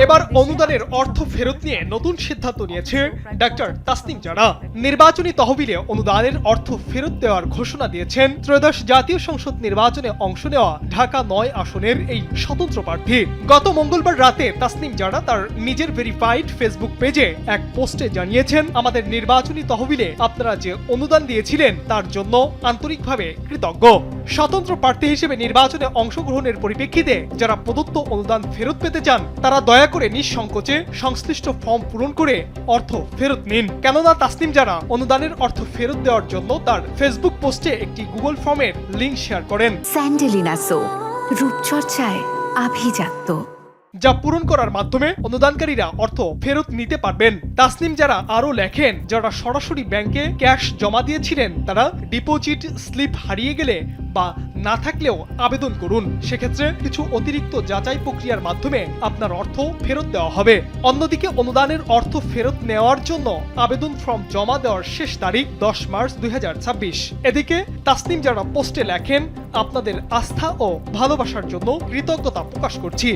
এবার অনুদানের অর্থ ফেরত নিয়ে নতুন সিদ্ধান্ত নিয়েছে ডাক্তার তাসনিম জারা। নির্বাচনী তহবিলে অনুদানের অর্থ ফেরত দেওয়ার ঘোষণা দিয়েছেন ত্রয়োদশ জাতীয় সংসদ নির্বাচনে অংশ নেওয়া ঢাকা ৯ আসনের এই স্বতন্ত্র প্রার্থী। গত মঙ্গলবার রাতে তাসনিম জারা তার নিজের ভেরিফাইড ফেসবুক পেজে এক পোস্টে জানিয়েছেন, আমাদের নির্বাচনী তহবিলে আপনারা যে অনুদান দিয়েছিলেন তার জন্য আন্তরিকভাবে কৃতজ্ঞ। স্বতন্ত্র প্রার্থী হিসেবে নির্বাচনে অংশগ্রহণের পরিপ্রেক্ষিতে যারা প্রদত্ত অনুদান ফেরত পেতে চান তারা দয়া করে নিঃসংকোচে সংশ্লিষ্ট ফর্ম পূরণ করে অর্থ ফেরত নিন। কেননা তাসনিম জারা অনুদানের অর্থ ফেরত দেওয়ার জন্য তার ফেসবুক পোস্টে একটি গুগল ফর্মের লিংক শেয়ার করেন। স্যান্ডেলিনা সো, রূপচর্চায় আভিজাত্য, যা পূরণ করার মাধ্যমে অনুদানকারীরা অর্থ ফেরত নিতে পারবেন। তাসনিম জারা আরও লেখেন, যারা সরাসরি ব্যাংকে ক্যাশ জমা দিয়েছিলেন তারা ডিপোজিট স্লিপ হারিয়ে গেলে বা না থাকলেও আবেদন করুন। সেক্ষেত্রে কিছু অতিরিক্ত যাচাই প্রক্রিয়ার মাধ্যমে আপনার অর্থ ফেরত দেওয়া হবে। অন্যদিকে অনুদানের অর্থ ফেরত নেওয়ার জন্য আবেদন ফর্ম জমা দেওয়ার শেষ তারিখ 10 মার্চ 2026। এদিকে তাসনিম জারা পোস্টে লেখেন, আপনাদের আস্থা ও ভালোবাসার জন্য কৃতজ্ঞতা প্রকাশ করছি।